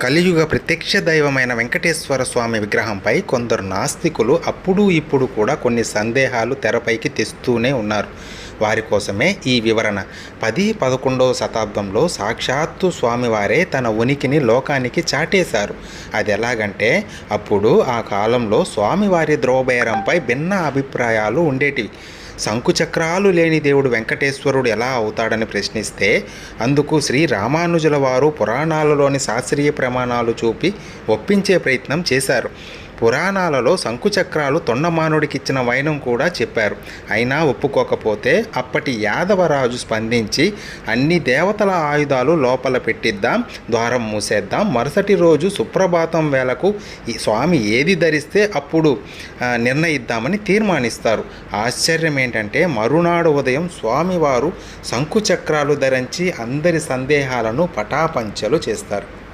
కలియుగ ప్రత్యక్ష దైవమైన వెంకటేశ్వర స్వామి విగ్రహంపై కొందరు నాస్తికులు అప్పుడు ఇప్పుడు కూడా కొన్ని సందేహాలు తెరపైకి తెస్తూనే ఉన్నారు. వారి కోసమే ఈ వివరణ. 10-11వ శతాబ్దంలో సాక్షాత్తు స్వామివారే తన ఉనికిని లోకానికి చాటేశారు. అది ఎలాగంటే, అప్పుడు ఆ కాలంలో స్వామివారి ధ్రువబేరంపై భిన్న అభిప్రాయాలు ఉండేటివి. శంకుచక్రాలు లేని దేవుడు వెంకటేశ్వరుడు ఎలా అవుతాడని ప్రశ్నిస్తే, అందుకు శ్రీ రామానుజుల వారు పురాణాలలోని శాస్త్రీయ ప్రమాణాలు చూపి ఒప్పించే ప్రయత్నం చేశారు. పురాణాలలో శంకుచక్రాలు తొండమానుడికిచ్చిన వైనం కూడా చెప్పారు. అయినా ఒప్పుకోకపోతే అప్పటి యాదవరాజు స్పందించి, అన్ని దేవతల ఆయుధాలు లోపల పెట్టిద్దాం, ద్వారం మూసేద్దాం, మరుసటి రోజు సుప్రభాతం వేళకు ఈ స్వామి ఏది ధరిస్తే అప్పుడు నిర్ణయిద్దామని తీర్మానిస్తారు. ఆశ్చర్యం ఏంటంటే, మరునాడు ఉదయం స్వామివారు శంకుచక్రాలు ధరించి అందరి సందేహాలను పటాపంచలు చేస్తారు.